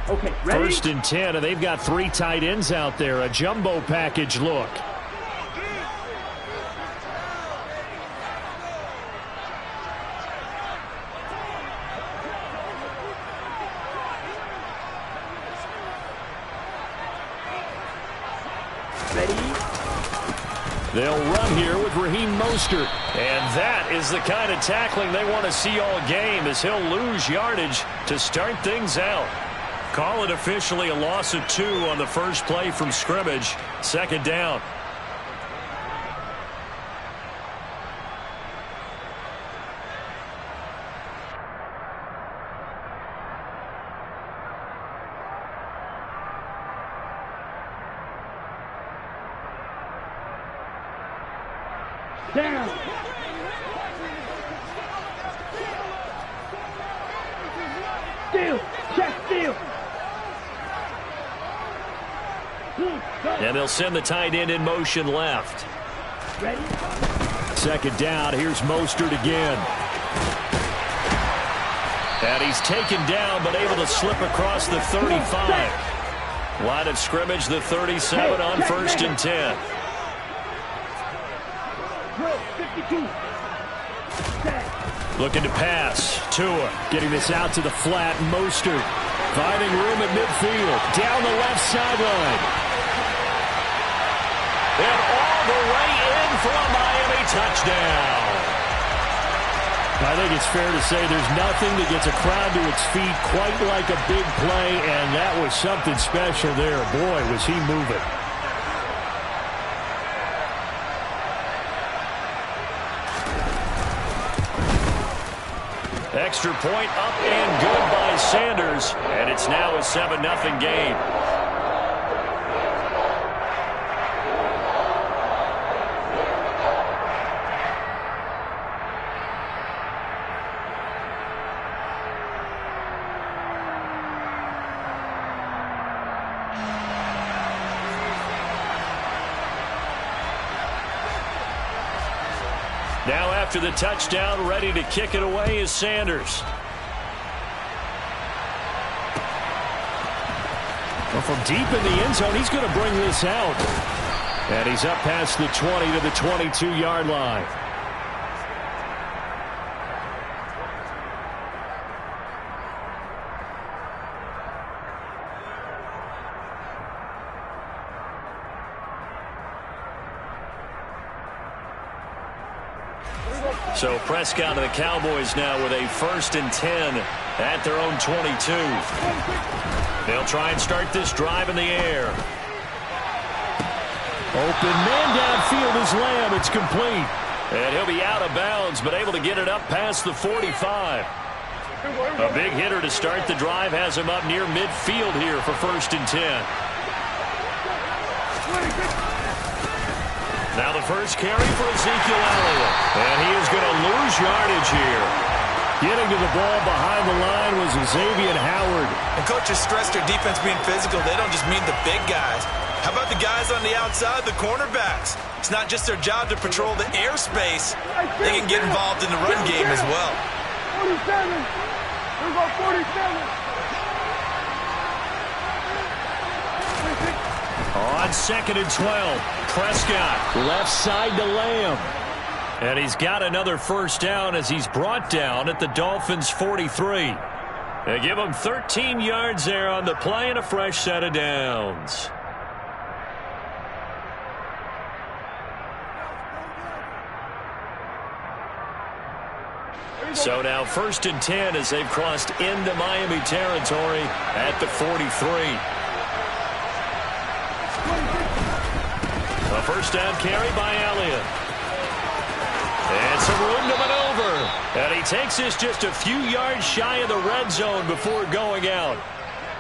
Okay, ready? 1st and 10, and they've got 3 tight ends out there. A jumbo package look. They'll run here with Raheem Mostert. And that is the kind of tackling they want to see all game, as he'll lose yardage to start things out. Call it officially a loss of 2 on the first play from scrimmage. 2nd down. Down. Steal. Check steal. And they'll send the tight end in motion left. Ready? 2nd down. Here's Mostert again. And he's taken down, but able to slip across the 35. Line of scrimmage, the 37 on 1st and 10. 52. Looking to pass. Tua getting this out to the flat. Mostert finding room at midfield. Down the left sideline. And all the way in for a Miami touchdown. I think it's fair to say there's nothing that gets a crowd to its feet quite like a big play, and that was something special there. Boy, was he moving. Extra point up and good by Sanders, and it's now a 7-0 game. Now after the touchdown, ready to kick it away is Sanders. Well, from deep in the end zone, he's going to bring this out. And he's up past the 20 to the 22-yard line. So Prescott and the Cowboys now with a 1st and 10 at their own 22. They'll try and start this drive in the air. Open man downfield is Lamb. It's complete. And he'll be out of bounds, but able to get it up past the 45. A big hitter to start the drive has him up near midfield here for 1st and 10. Now the first carry for Ezekiel Elliott. And he is going to lose yardage here. Getting to the ball behind the line was Xavier Howard. And coaches stress their defense being physical. They don't just mean the big guys. How about the guys on the outside, the cornerbacks? It's not just their job to patrol the airspace. They can get involved in the run game as well. 47. We're going 47. On 2nd and 12, Prescott left side to Lamb. And he's got another first down as he's brought down at the Dolphins' 43. They give him 13 yards there on the play and a fresh set of downs. So now 1st and 10 as they've crossed into Miami territory at the 43. A first down carry by Elliott. And some room to maneuver. And he takes this just a few yards shy of the red zone before going out.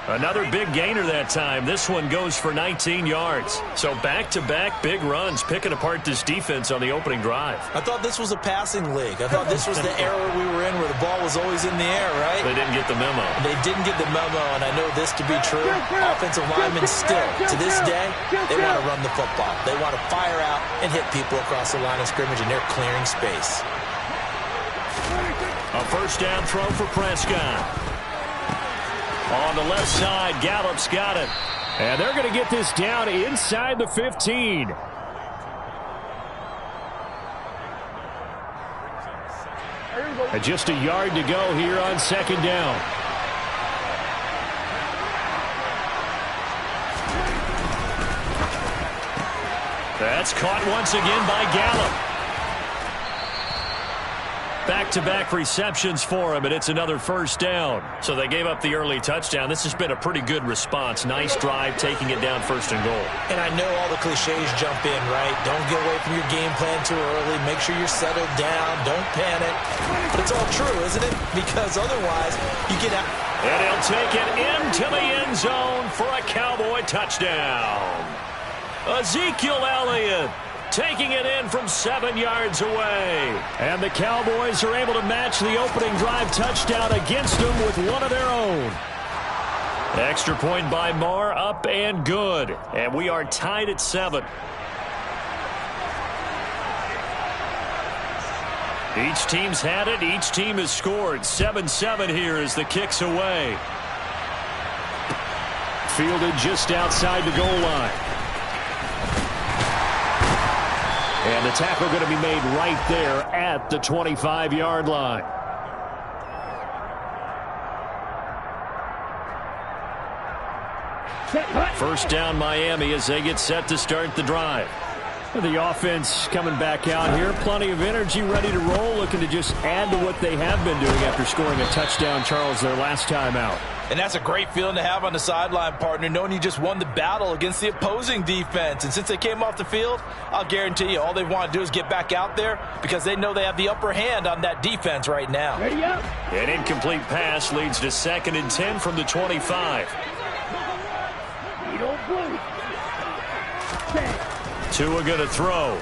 Another big gainer that time. This one goes for 19 yards. So back-to-back big runs picking apart this defense on the opening drive. I thought this was a passing league. I thought this was the era we were in where the ball was always in the air, right? They didn't get the memo. They didn't get the memo, and I know this to be true. Offensive linemen still, to this day, they want to run the football. They want to fire out and hit people across the line of scrimmage, and they're clearing space. A first down throw for Prescott. On the left side, Gallup's got it. And they're going to get this down inside the 15. And just a yard to go here on second down. That's caught once again by Gallup. Back-to-back receptions for him, and it's another first down. So they gave up the early touchdown. This has been a pretty good response. Nice drive, taking it down 1st and goal. And I know all the cliches jump in, right? Don't get away from your game plan too early. Make sure you're settled down. Don't panic. But it's all true, isn't it? Because otherwise, you get out. And he'll take it into the end zone for a Cowboy touchdown. Ezekiel Elliott taking it in from 7 yards away. And the Cowboys are able to match the opening drive touchdown against them with one of their own. Extra point by Marr, up and good. And we are tied at 7. Each team's had it. Each team has scored. 7-7 here as the kick's away. Fielded just outside the goal line. And the tackle going to be made right there at the 25-yard line. First down Miami as they get set to start the drive. The offense coming back out here. Plenty of energy, ready to roll, looking to just add to what they have been doing after scoring a touchdown, Charles, their last time out. And that's a great feeling to have on the sideline, partner, knowing you just won the battle against the opposing defense. And since they came off the field, I'll guarantee you all they want to do is get back out there because they know they have the upper hand on that defense right now. Ready up. An incomplete pass leads to 2nd and 10 from the 25. You don't blink. Tua going to throw.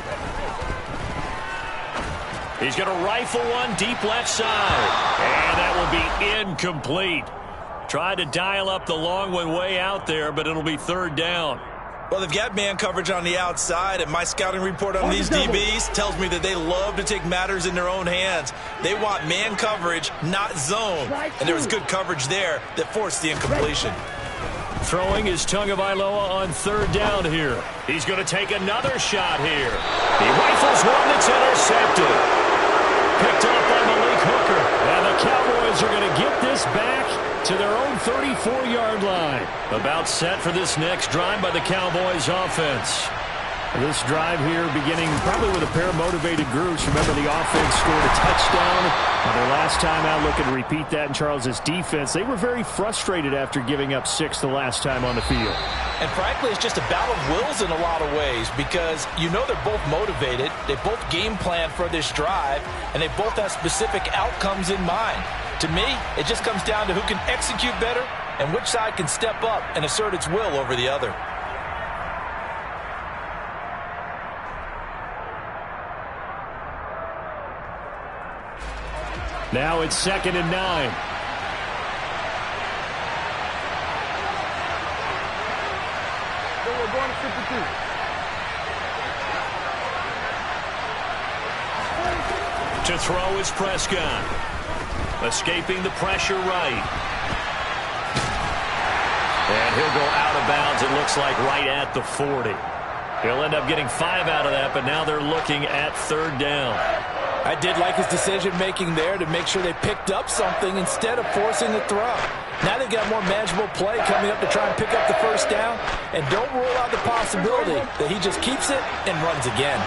He's going to rifle one deep left side. And that will be incomplete. Tried to dial up the long one way out there, but it'll be 3rd down. Well, they've got man coverage on the outside, and my scouting report on these DBs tells me that they love to take matters in their own hands. They want man coverage, not zone. And there was good coverage there that forced the incompletion. Throwing is Tagovailoa on 3rd down here. He's going to take another shot here. He rifles one that's intercepted. Picked up by Malik Hooker. And the Cowboys are going to get this back to their own 34-yard line. About set for this next drive by the Cowboys offense. This drive here beginning probably with a pair of motivated groups. Remember, the offense scored a touchdown on their last time out. Looking to repeat that in Charles's defense. They were very frustrated after giving up 6 the last time on the field. And frankly, it's just a battle of wills in a lot of ways because you know they're both motivated. They both game plan for this drive, and they both have specific outcomes in mind. To me, it just comes down to who can execute better and which side can step up and assert its will over the other. Now it's 2nd and 9. We're going to 52. To throw is Prescott. Escaping the pressure right. And he'll go out of bounds, it looks like, right at the 40. He'll end up getting 5 out of that, but now they're looking at 3rd down. I did like his decision-making there to make sure they picked up something instead of forcing the throw. Now they've got more manageable play coming up to try and pick up the first down. And don't rule out the possibility that he just keeps it and runs again.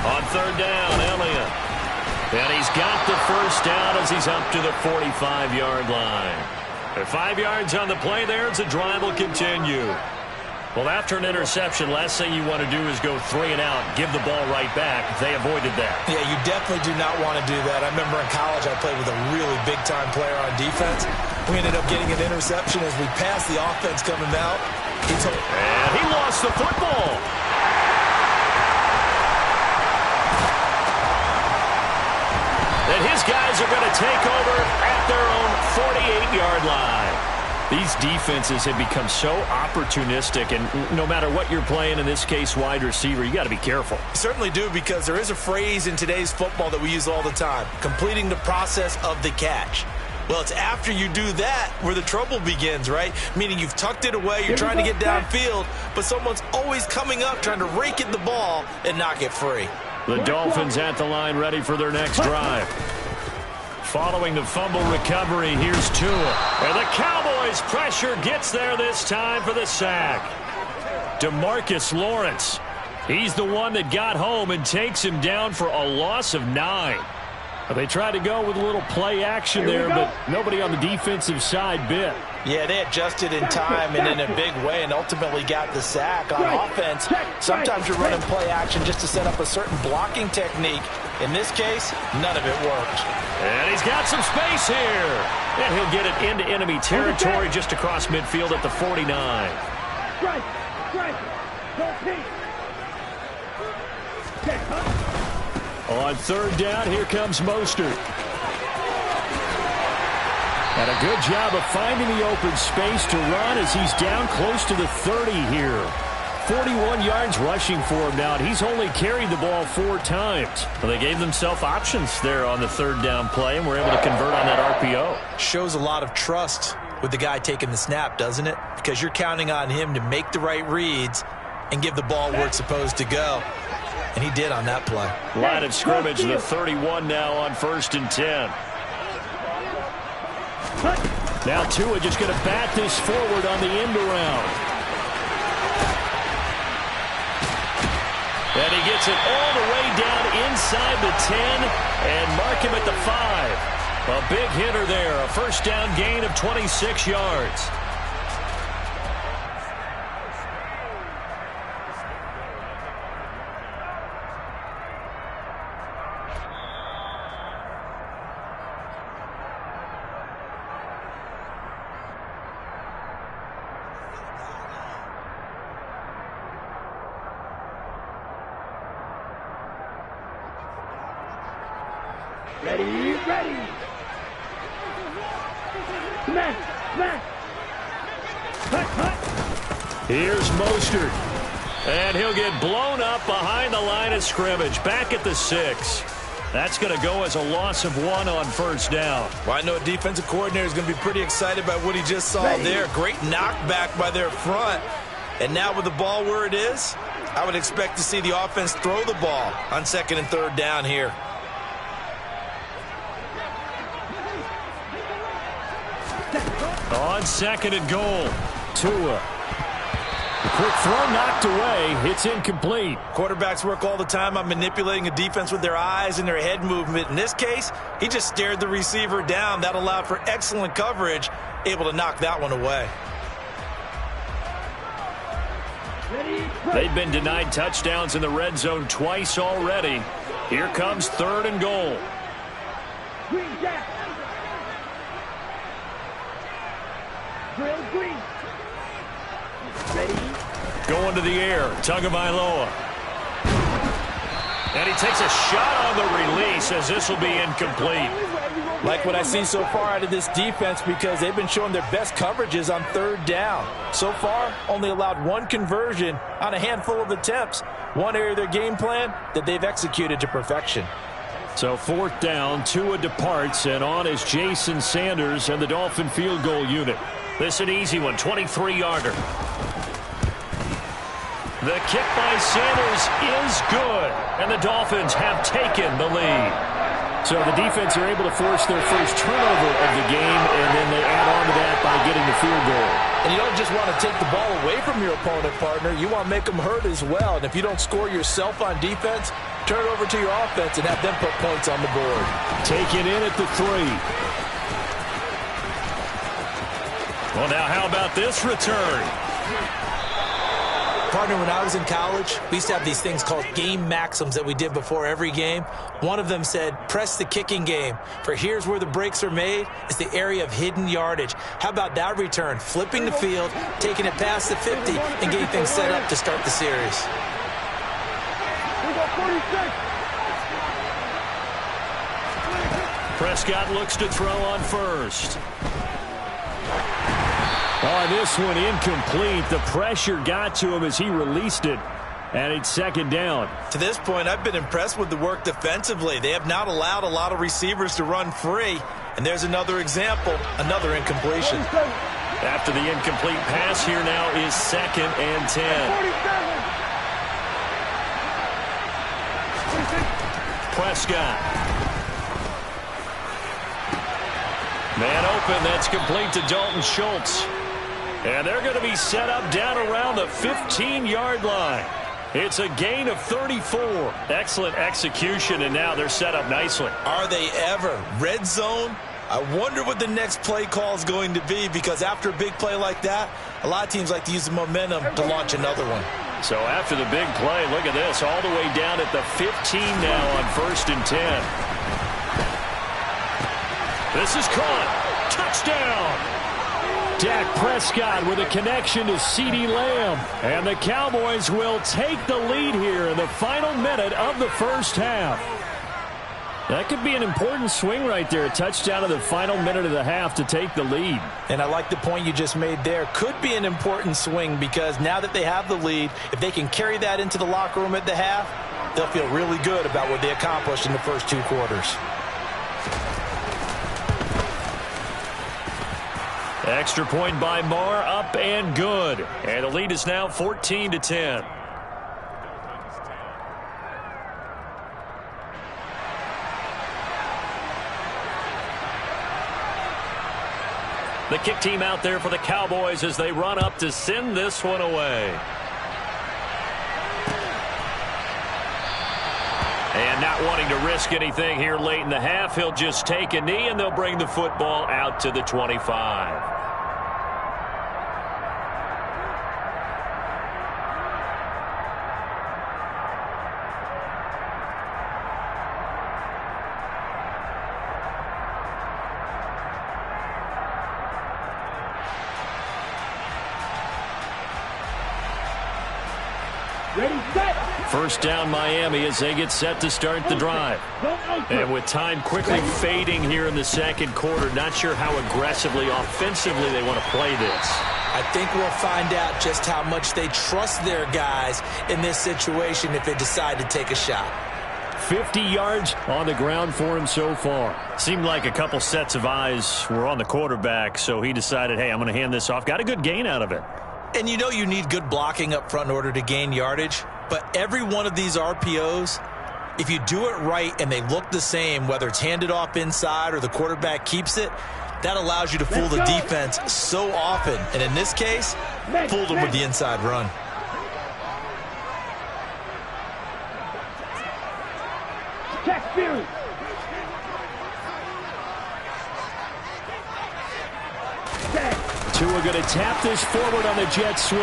On 3rd down, Elliott. And he's got the first down as he's up to the 45-yard line. 5 yards on the play there as the drive will continue. Well, after an interception, last thing you want to do is go 3 and out, give the ball right back. They avoided that. Yeah, you definitely do not want to do that. I remember in college I played with a really big-time player on defense. We ended up getting an interception as we passed the offense coming out. And he lost the football. And his guys are going to take over at their own 48-yard line. These defenses have become so opportunistic, and no matter what you're playing, in this case, wide receiver, you got to be careful. You certainly do, because there is a phrase in today's football that we use all the time, completing the process of the catch. Well, it's after you do that where the trouble begins, right? Meaning you've tucked it away, you're trying to get downfield, but someone's always coming up trying to rake at the ball and knock it free. The Dolphins at the line ready for their next drive. Following the fumble recovery, here's Tua. And the Cowboys' pressure gets there this time for the sack. DeMarcus Lawrence. He's the one that got home and takes him down for a loss of 9. They tried to go with a little play action there, but nobody on the defensive side bit. Yeah, they adjusted in time and in a big way and ultimately got the sack. On offense, sometimes you're running play action just to set up a certain blocking technique. In this case, none of it worked. And he's got some space here. And he'll get it into enemy territory just across midfield at the 49. On third down, here comes Mostert. And a good job of finding the open space to run as he's down close to the 30 here. 41 yards rushing for him now, and he's only carried the ball 4 times. Well, they gave themselves options there on the third down play, and were able to convert on that RPO. Shows a lot of trust with the guy taking the snap, doesn't it? Because you're counting on him to make the right reads and give the ball where it's supposed to go. And he did on that play. Line of scrimmage, the 31 now on 1st and 10. Now Tua just going to bat this forward on the end around. And he gets it all the way down inside the 10 and mark him at the 5. A big hitter there, a first down gain of 26 yards. Ready. Man. Here's Mostert. And he'll get blown up behind the line of scrimmage. Back at the 6. That's going to go as a loss of 1 on first down. Well, I know a defensive coordinator is going to be pretty excited by what he just saw there. Great knockback by their front. And now with the ball where it is, I would expect to see the offense throw the ball on 2nd and 3rd down here. On 2nd and goal, Tua. The quick throw knocked away. It's incomplete. Quarterbacks work all the time on manipulating a defense with their eyes and their head movement. In this case, he just stared the receiver down. That allowed for excellent coverage, able to knock that one away. They've been denied touchdowns in the red zone twice already. Here comes 3rd and goal. Green. Ready. Going to the air, Tagovailoa. And he takes a shot on the release as this will be incomplete. Like what I see so far out of this defense, because they've been showing their best coverages on 3rd down. So far, only allowed 1 conversion on a handful of attempts. One area of their game plan that they've executed to perfection. So 4th down, Tua departs, and on is Jason Sanders and the Dolphin field goal unit. This an easy one, 23-yarder. The kick by Sanders is good, and the Dolphins have taken the lead. So the defense are able to force their first turnover of the game, and then they add on to that by getting the field goal. And you don't just want to take the ball away from your opponent, partner. You want to make them hurt as well. And if you don't score yourself on defense, turn it over to your offense and have them put points on the board. Taken in at the 3. Well, now how about this return? Partner, when I was in college, we used to have these things called game maxims that we did before every game. One of them said, press the kicking game. For here's where the breaks are made. It's the area of hidden yardage. How about that return? Flipping the field, taking it past the 50, and getting things set up to start the series. Prescott looks to throw on first. Oh, this one incomplete. The pressure got to him as he released it. And it's second down. To this point, I've been impressed with the work defensively. They have not allowed a lot of receivers to run free. And there's another example, another incompletion. After the incomplete pass, here now is 2nd and 10. Prescott. Man open, that's complete to Dalton Schultz. And they're going to be set up down around the 15-yard line. It's a gain of 34. Excellent execution, and now they're set up nicely. Are they ever? Red zone? I wonder what the next play call is going to be, because after a big play like that, a lot of teams like to use the momentum to launch another one. So after the big play, look at this, all the way down at the 15 now on 1st and 10. This is caught. Touchdown. Dak Prescott with a connection to CeeDee Lamb. And the Cowboys will take the lead here in the final minute of the first half. That could be an important swing right there. A touchdown in the final minute of the half to take the lead. And I like the point you just made there. Could be an important swing, because now that they have the lead, if they can carry that into the locker room at the half, they'll feel really good about what they accomplished in the first 2 quarters. Extra point by Marr, up and good. And the lead is now 14-10. The kick team out there for the Cowboys as they run up to send this one away. And not wanting to risk anything here late in the half, he'll just take a knee, and they'll bring the football out to the 25. Ready, set. First down Miami as they get set to start the drive. And with time quickly fading here in the second quarter, not sure how aggressively, offensively they want to play this. I think we'll find out just how much they trust their guys in this situation if they decide to take a shot. 50 yards on the ground for him so far. Seemed like a couple sets of eyes were on the quarterback, so he decided, hey, I'm going to hand this off. Got a good gain out of it. And you know you need good blocking up front in order to gain yardage, but every one of these RPOs, if you do it right and they look the same, whether it's handed off inside or the quarterback keeps it, that allows you to fool the defense so often. And in this case, fooled them with the inside run. Check spirit. Tua going to tap this forward on the jet sweep.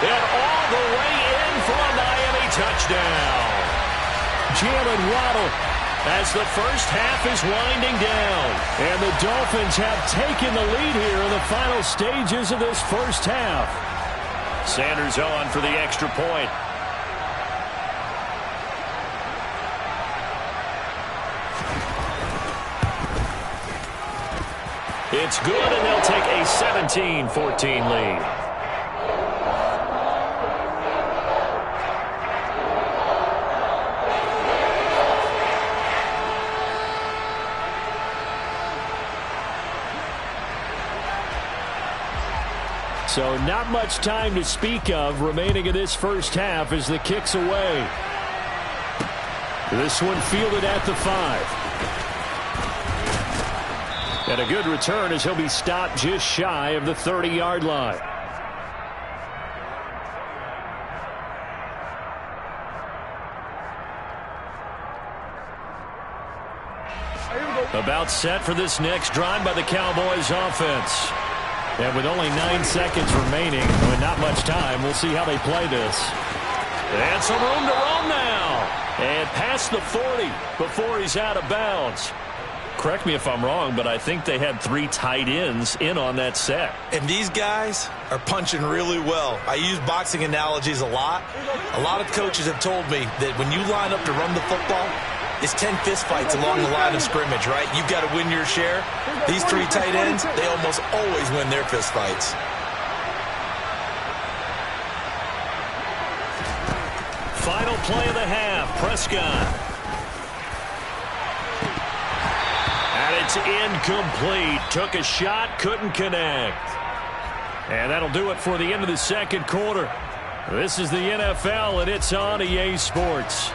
And all the way in for a Miami touchdown. Jalen Waddle as the first half is winding down. And the Dolphins have taken the lead here in the final stages of this first half. Sanders on for the extra point. It's good, and they'll take a 17-14 lead. So not much time to speak of remaining in this first half as the kick's away. This one fielded at the 5. And a good return as he'll be stopped just shy of the 30-yard line. About set for this next drive by the Cowboys offense. And with only 9 seconds remaining, with not much time, we'll see how they play this. And some room to run now. And past the 40 before he's out of bounds. correct me if I'm wrong, but I think they had 3 tight ends in on that set. And these guys are punching really well. I use boxing analogies a lot. A lot of coaches have told me that when you line up to run the football, it's 10 fistfights along the line of scrimmage, right? You've got to win your share. These 3 tight ends, they almost always win their fistfights. Final play of the half, Prescott. And it's incomplete. Took a shot, couldn't connect. And that'll do it for the end of the second quarter. This is the NFL, and it's on EA Sports.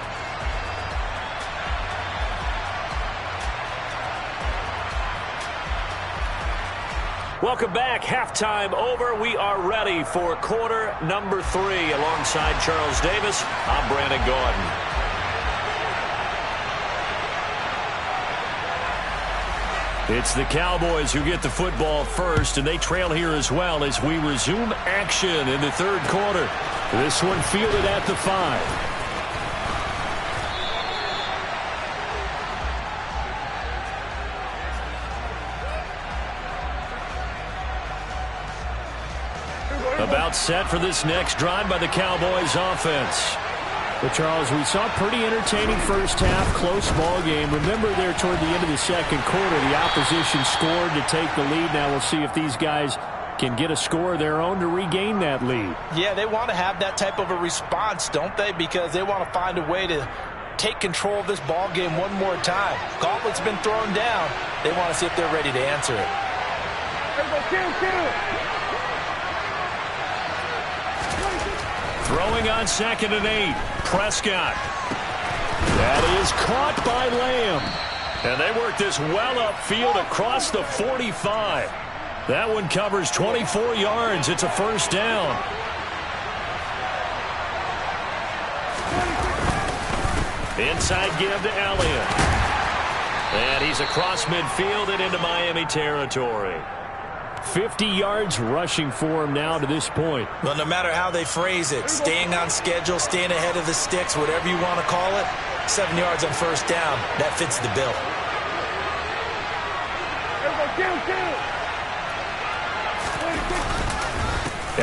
Welcome back. Halftime over. We are ready for quarter number 3. Alongside Charles Davis, I'm Brandon Gaudin. It's the Cowboys who get the football first, and they trail here as well as we resume action in the third quarter. This one fielded at the 5. About set for this next drive by the Cowboys offense. Well, Charles, we saw a pretty entertaining first half, close ball game. Remember there toward the end of the second quarter, the opposition scored to take the lead. Now we'll see if these guys can get a score of their own to regain that lead. Yeah, they want to have that type of a response, don't they? Because they want to find a way to take control of this ball game one more time. Gauntlet's been thrown down. They want to see if they're ready to answer it. Throwing on 2nd and 8. Prescott. That is caught by Lamb. And they work this well upfield across the 45. That one covers 24 yards. It's a first down. Inside give to Elliott. And he's across midfield and into Miami territory. 50 yards rushing for him now to this point. Well, no matter how they phrase it, staying on schedule, staying ahead of the sticks, whatever you want to call it, 7 yards on first down, that fits the bill.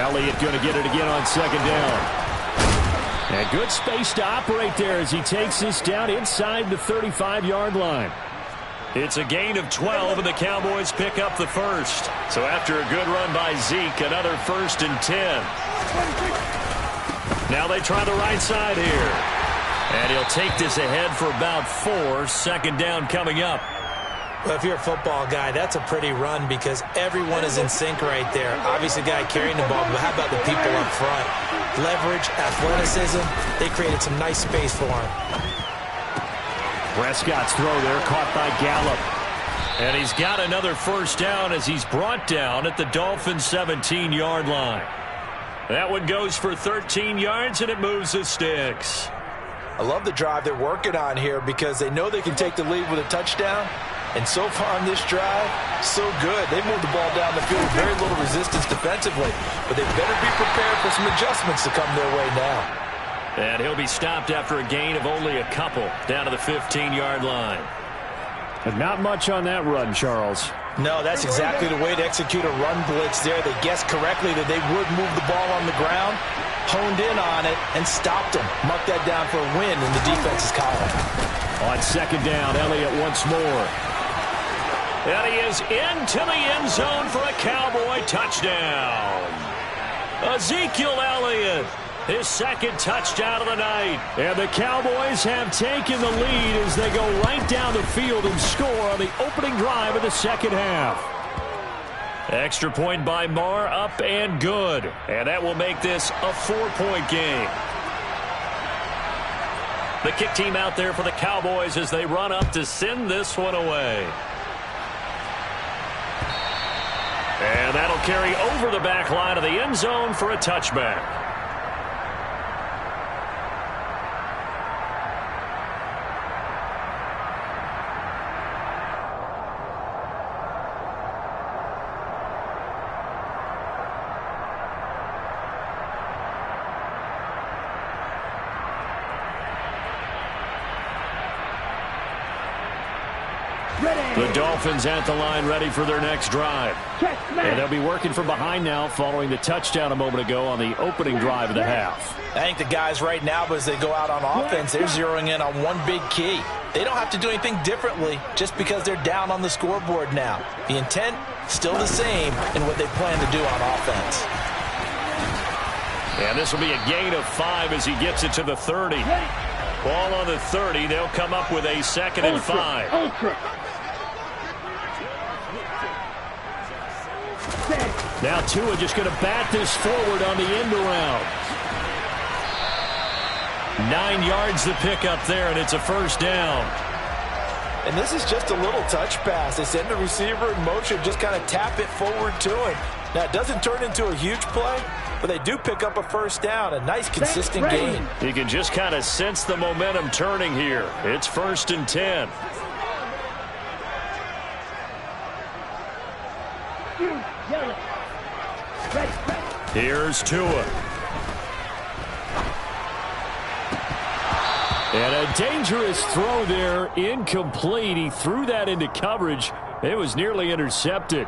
Elliott going to get it again on 2nd down. And good space to operate there as he takes this down inside the 35-yard line. It's a gain of 12, and the Cowboys pick up the first. So after a good run by Zeke, another 1st and 10. Now they try the right side here. And he'll take this ahead for about 4. 2nd down coming up. Well, if you're a football guy, that's a pretty run because everyone is in sync right there. Obviously, the guy carrying the ball, but how about the people up front? Leverage, athleticism, they created some nice space for him. Prescott's throw there caught by Gallup. And he's got another first down as he's brought down at the Dolphins' 17-yard line. That one goes for 13 yards, and it moves the sticks. I love the drive they're working on here because they know they can take the lead with a touchdown. And so far on this drive, so good. They moved the ball down the field with very little resistance defensively. But they better be prepared for some adjustments to come their way now. And he'll be stopped after a gain of only a couple down to the 15-yard line. But not much on that run, Charles. No, that's exactly the way to execute a run blitz there. They guessed correctly that they would move the ball on the ground, honed in on it, and stopped them. Mark that down for a win in the defense's column. On 2nd down, Elliott once more. And he is into the end zone for a Cowboy touchdown. Ezekiel Elliott, his 2nd touchdown of the night. And the Cowboys have taken the lead as they go right down the field and score on the opening drive of the second half. Extra point by Marr, up and good. And that will make this a 4-point game. The kick team out there for the Cowboys as they run up to send this one away. And that'll carry over the back line of the end zone for a touchback. The Dolphins at the line ready for their next drive. And they'll be working from behind now following the touchdown a moment ago on the opening drive of the half. I think the guys right now, as they go out on offense, they're zeroing in on one big key. They don't have to do anything differently just because they're down on the scoreboard now. The intent, still the same in what they plan to do on offense. And this will be a gain of 5 as he gets it to the 30. Ball on the 30. They'll come up with a 2nd and 5. Now Tua just going to bat this forward on the end around. 9 yards to pick up there, and it's a first down. And this is just a little touch pass. They send the receiver in motion, just kind of tap it forward to him. Now, it doesn't turn into a huge play, but they do pick up a first down, a nice, consistent gain. You can just kind of sense the momentum turning here. It's 1st and 10. Here's Tua. And a dangerous throw there, incomplete. He threw that into coverage. It was nearly intercepted.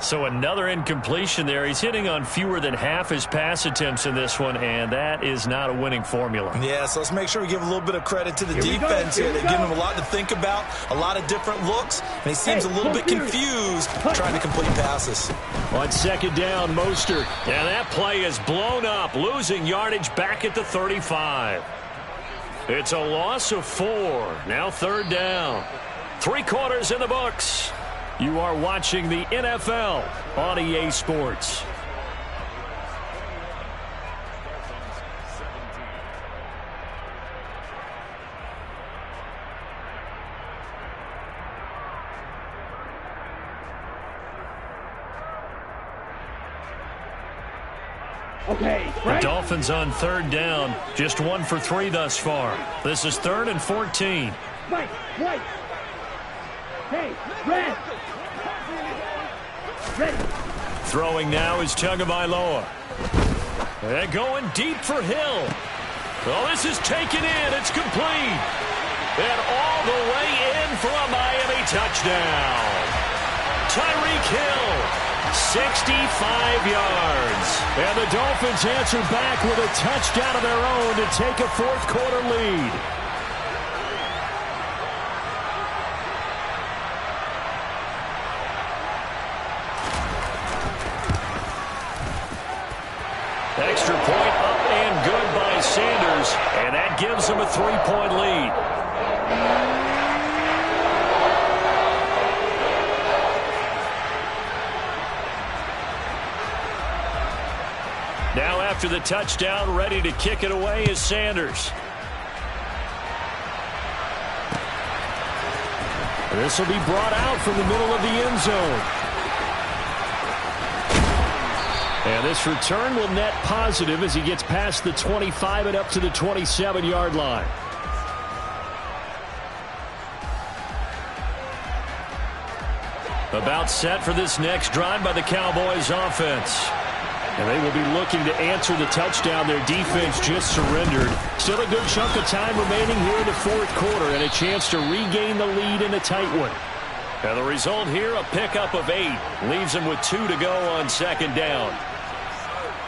So another incompletion there. He's hitting on fewer than half his pass attempts in this one, and that is not a winning formula. Yeah, so let's make sure we give a little bit of credit to the defense here. They've given him a lot to think about, a lot of different looks, and he seems a little bit confused trying to complete passes. On 2nd down, Mostert. And that play is blown up, losing yardage back at the 35. It's a loss of 4. Now 3rd down. 3 quarters in the books. You are watching the NFL on EA Sports. The Dolphins on 3rd down. Just 1 for 3 thus far. This is 3rd and 14. Right. Hey, red. Ready. Throwing now is Tagovailoa. And going deep for Hill. Well, this is taken in. It's complete. And all the way in for a Miami touchdown. Tyreek Hill, 65 yards. And the Dolphins answer back with a touchdown of their own to take a 4th quarter lead. Extra point up and good by Sanders, and that gives them a 3-point lead. Now after the touchdown, ready to kick it away is Sanders. This will be brought out from the middle of the end zone. And this return will net positive as he gets past the 25 and up to the 27-yard line. About set for this next drive by the Cowboys offense. And they will be looking to answer the touchdown their defense just surrendered. Still a good chunk of time remaining here in the 4th quarter and a chance to regain the lead in a tight one. And the result here, a pickup of 8. Leaves them with 2 to go on 2nd down.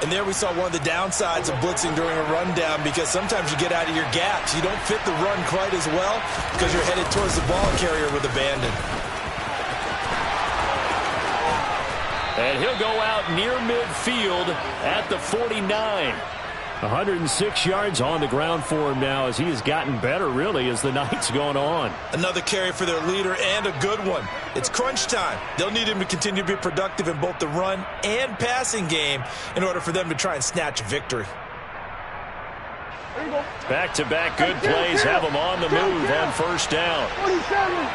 And there we saw one of the downsides of blitzing during a rundown, because sometimes you get out of your gaps. You don't fit the run quite as well because you're headed towards the ball carrier with abandon. And he'll go out near midfield at the 49. 106 yards on the ground for him now as he has gotten better, really, as the night's gone on. Another carry for their leader, and a good one. It's crunch time. They'll need him to continue to be productive in both the run and passing game in order for them to try and snatch a victory. Back-to-back good plays have them on the move on 1st down. 47.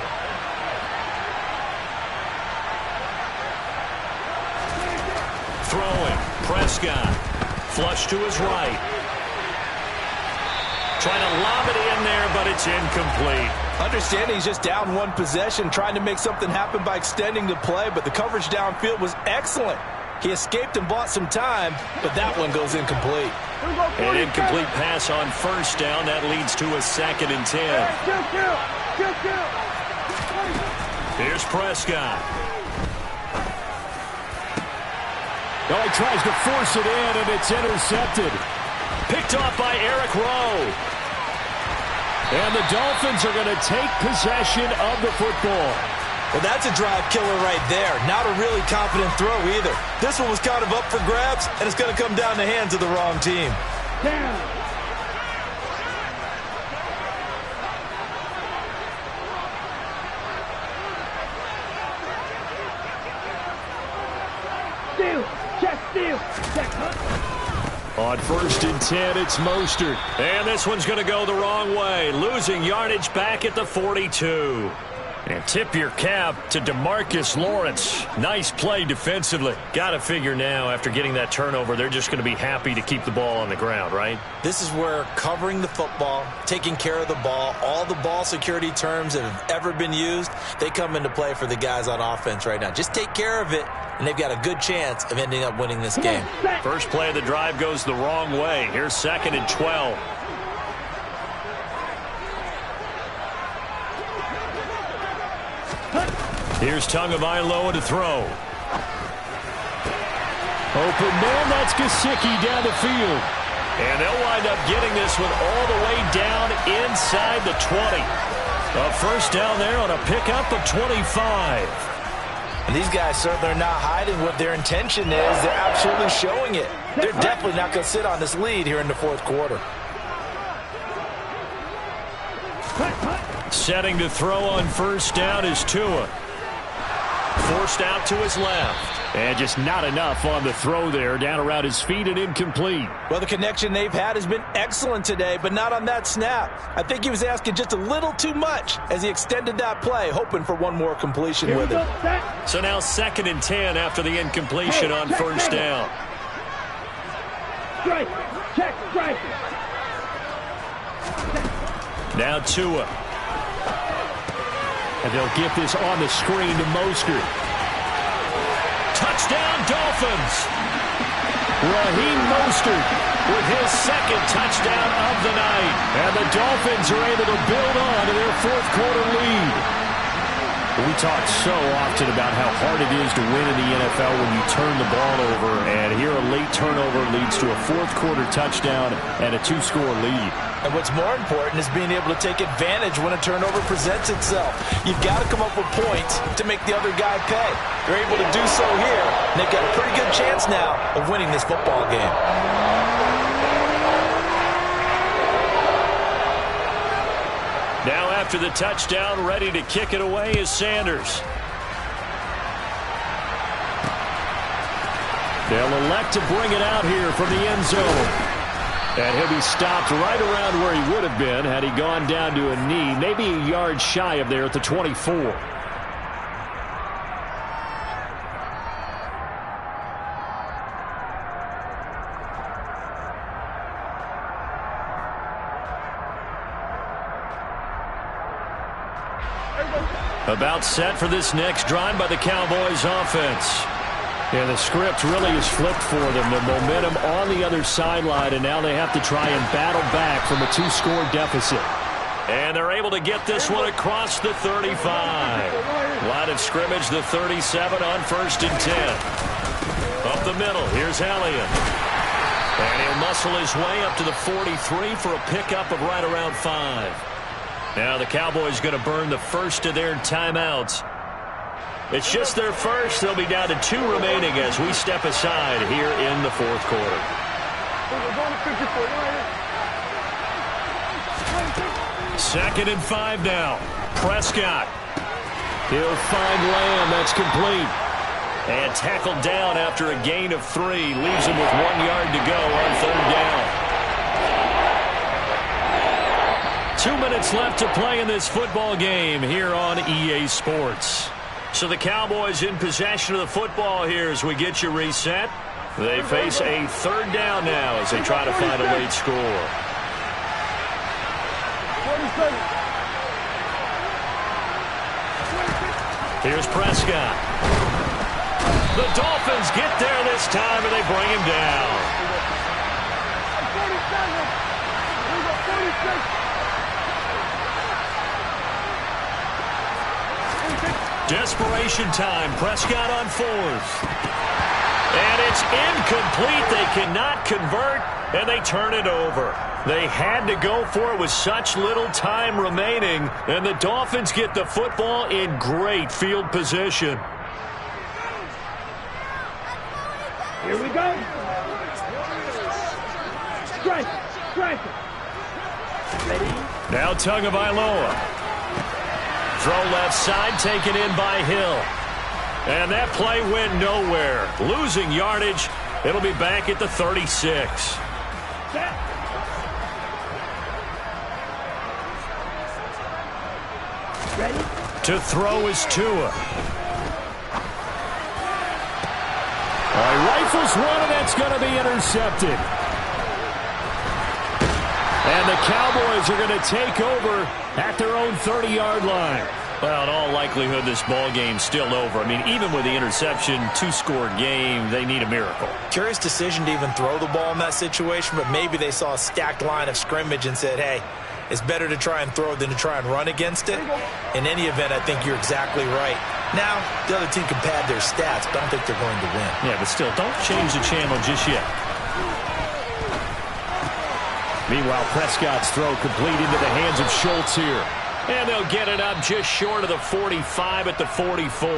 Throwing, Prescott. Flush to his right. Trying to lob it in there, but it's incomplete. Understanding he's just down 1 possession, trying to make something happen by extending the play, but the coverage downfield was excellent. He escaped and bought some time, but that one goes incomplete. An incomplete pass on 1st down. That leads to a 2nd and 10. Kill. Here's Prescott. Oh, he tries to force it in, and it's intercepted. Picked off by Eric Rowe. And the Dolphins are going to take possession of the football. Well, that's a drive killer right there. Not a really confident throw either. This one was kind of up for grabs, and it's going to come down the hands of the wrong team. Down. Steal. Check steal. Check hunt. On 1st and 10, it's Mostert. And this one's going to go the wrong way. Losing yardage back at the 42. And tip your cap to DeMarcus Lawrence. Nice play defensively. Got to figure now, after getting that turnover, they're just going to be happy to keep the ball on the ground, right? This is where covering the football, taking care of the ball, all the ball security terms that have ever been used, they come into play for the guys on offense right now. Just take care of it, and they've got a good chance of ending up winning this game. First play of the drive goes the wrong way. Here's 2nd and 12. Here's Tagovailoa to throw. Open man, that's Gesicki down the field. And they'll wind up getting this one all the way down inside the 20. A first down there on a pickup of 25. And these guys certainly are not hiding what their intention is. They're absolutely showing it. They're definitely not going to sit on this lead here in the 4th quarter. Setting to throw on 1st down is Tua. Forced out to his left. And just not enough on the throw there. Down around his feet and incomplete. Well, the connection they've had has been excellent today, but not on that snap. I think he was asking just a little too much as he extended that play, hoping for one more completion with it. So now 2nd and 10 after the incompletion on 1st down. Strike. Check strike. Now Tua. And they'll get this on the screen to Mostert. Touchdown, Dolphins. Raheem Mostert with his 2nd touchdown of the night. And the Dolphins are able to build on to their 4th quarter lead. We talk so often about how hard it is to win in the NFL when you turn the ball over. And here a late turnover leads to a 4th quarter touchdown and a 2-score lead. And what's more important is being able to take advantage when a turnover presents itself. You've got to come up with points to make the other guy pay. They're able to do so here, and they've got a pretty good chance now of winning this football game. Now after the touchdown, ready to kick it away is Sanders. They'll elect to bring it out here from the end zone. And he'll be stopped right around where he would have been had he gone down to a knee, maybe a yard shy of there at the 24. About set for this next drive by the Cowboys offense. And the script really is flipped for them. The momentum on the other sideline, and now they have to try and battle back from a 2-score deficit. And they're able to get this one across the 35. Line of scrimmage, the 37 on 1st and 10. Up the middle, here's Elliott. And he'll muscle his way up to the 43 for a pickup of right around 5. Now the Cowboys going to burn the first of their timeouts. It's just their first. They'll be down to 2 remaining as we step aside here in the 4th quarter. 2nd and 5 now. Prescott. He'll find Lamb. That's complete. And tackled down after a gain of 3. Leaves him with 1 yard to go on 3rd down. 2 minutes left to play in this football game here on EA Sports. So the Cowboys in possession of the football here as we get you reset. They face a 3rd down now as they try to find a late score. Here's Prescott. The Dolphins get there this time and they bring him down. 47. Desperation time. Prescott on 4th. And it's incomplete. They cannot convert, and they turn it over. They had to go for it with such little time remaining, and the Dolphins get the football in great field position. Here we go. Strike. Strike. Ready? Now Tagovailoa. Throw left side, taken in by Hill. And that play went nowhere. Losing yardage. It'll be back at the 36. Set. Ready? To throw is Tua. Rifles one, and that's going to be intercepted. And the Cowboys are going to take over at their own 30-yard line. Well, in all likelihood, this ball game's still over. I mean, even with the interception, 2-score game, they need a miracle. Curious decision to even throw the ball in that situation, but maybe they saw a stacked line of scrimmage and said, hey, it's better to try and throw than to try and run against it. In any event, I think you're exactly right. Now, the other team can pad their stats, but I don't think they're going to win. Yeah, but still, don't change the channel just yet. Meanwhile, Prescott's throw complete into the hands of Schultz here. And they'll get it up just short of the 45 at the 44.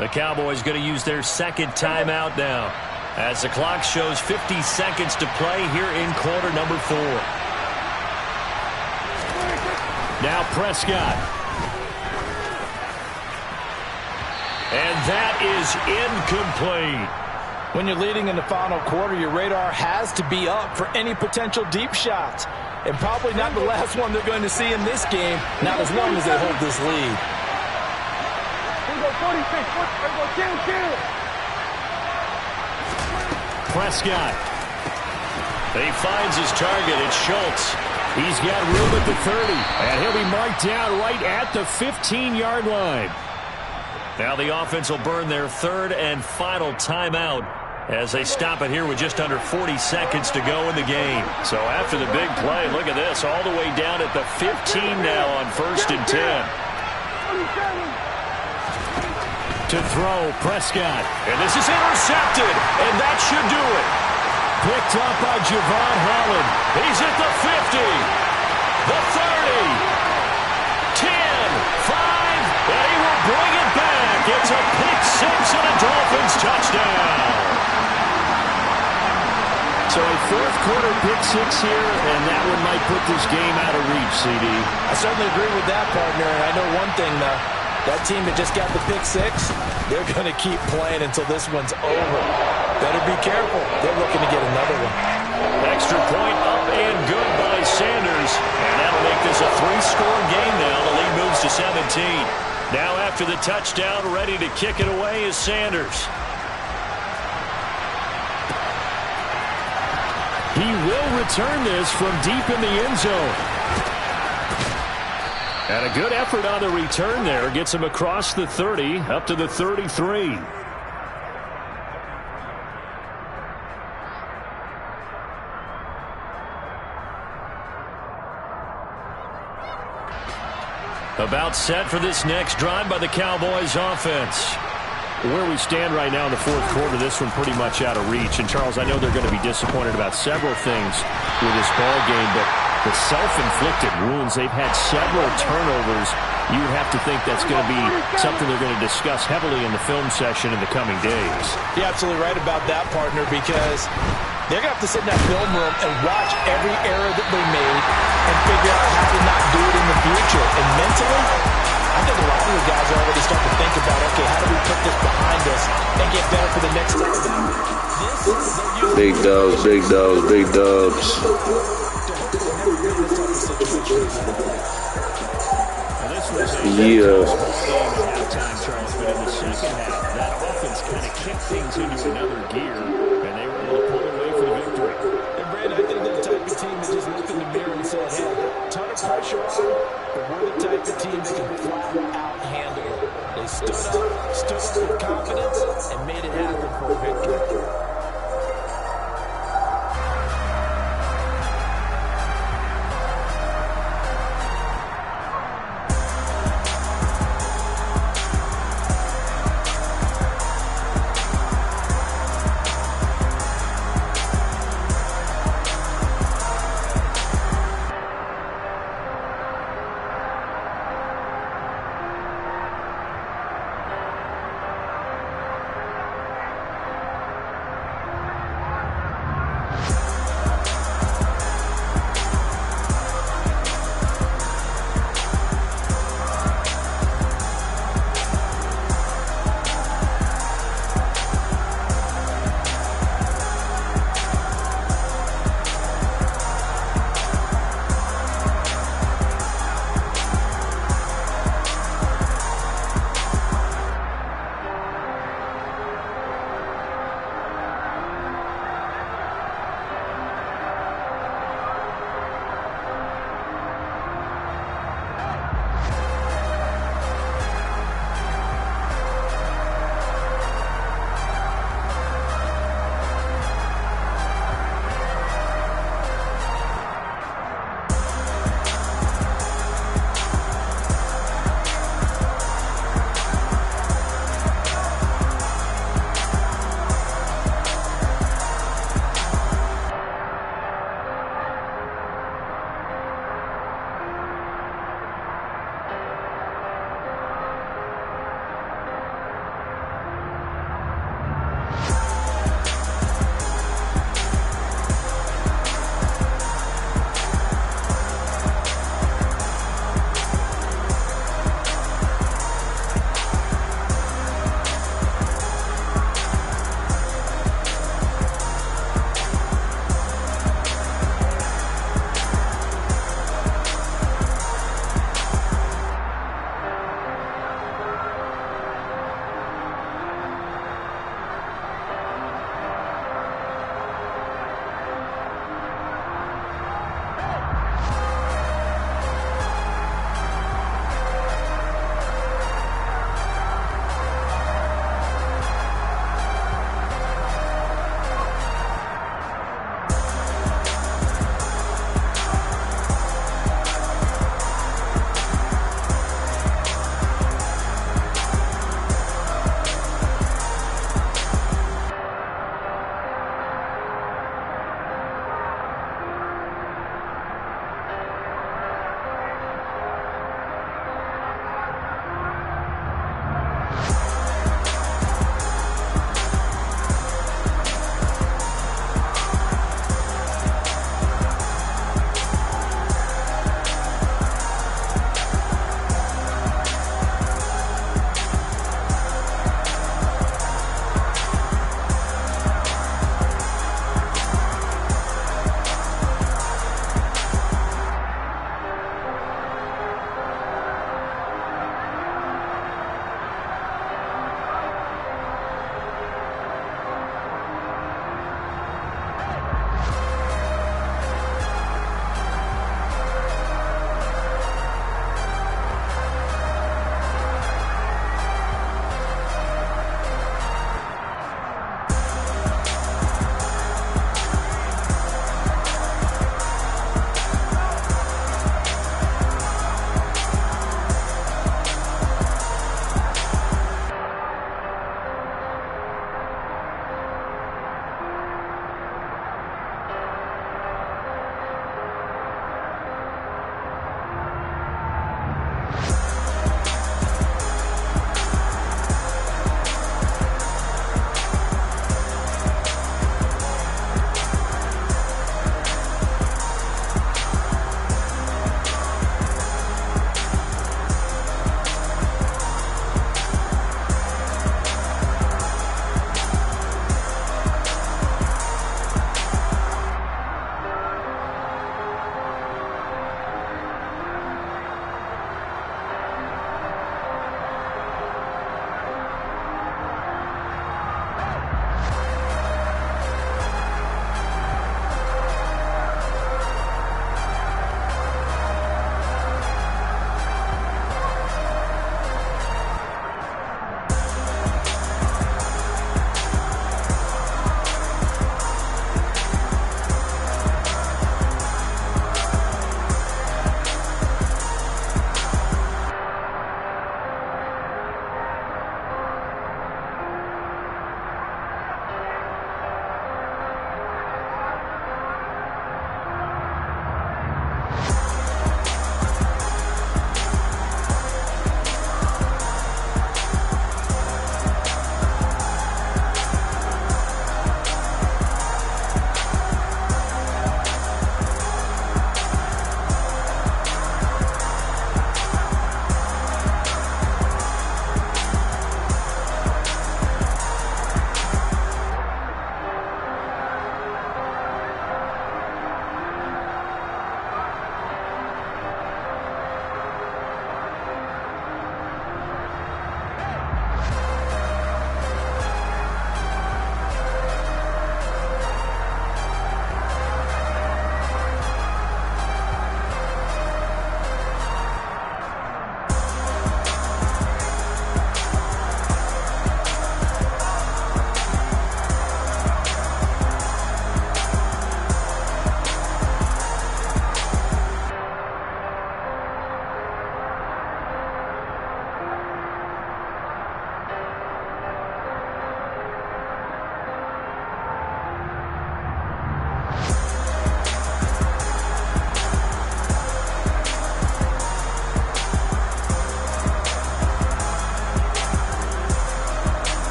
The Cowboys going to use their second timeout now, as the clock shows 50 seconds to play here in quarter number 4. Now Prescott. And that is incomplete. When you're leading in the final quarter, your radar has to be up for any potential deep shots. And probably not the last one they're going to see in this game, not as long as they hold this lead. Prescott. He finds his target. It's Schultz. He's got room at the 30, and he'll be marked down right at the 15-yard line. Now the offense will burn their third and final timeout as they stop it here with just under 40 seconds to go in the game. So after the big play, look at this, all the way down at the 15 now on 1st and 10. To throw, Prescott. And this is intercepted, and that should do it. Picked up by Javon Holland. He's at the 50, the 30, 10, 5, and he will bring it back. It's a pick six and a Dolphins touchdown. So a fourth-quarter pick six here, and that one might put this game out of reach, CD. I certainly agree with that, partner. And I know one thing, though. That team that just got the pick six, they're going to keep playing until this one's over. Better be careful. They're looking to get another one. Extra point up and good by Sanders. And that'll make this a 3-score game now. The lead moves to 17. Now after the touchdown, ready to kick it away is Sanders. He will return this from deep in the end zone. And a good effort on the return there. Gets him across the 30, up to the 33. About set for this next drive by the Cowboys offense. Where we stand right now in the fourth quarter, this one pretty much out of reach. And, Charles, I know they're going to be disappointed about several things with this ball game, but the self-inflicted wounds, they've had several turnovers. You would have to think that's going to be something they're going to discuss heavily in the film session in the coming days. You're absolutely right about that, partner, because they're going to have to sit in that film room and watch every error that they made and figure out how to not do it in the future. And mentally, I think a lot of the guys are already starting to think about, okay, how do we put this behind us and get better for the next time? Big dubs, big dubs, big dubs. Yeah. Charles, but in the second half, that offense kind of kicked things into another gear, and they were able to pull away for the victory. And Brandon, I think they're the type of team that just looked in the mirror and said, hey, ton of pressure on them, but we're the type of team that can flat out handle it. They stood up with confidence, and made it happen for a victory.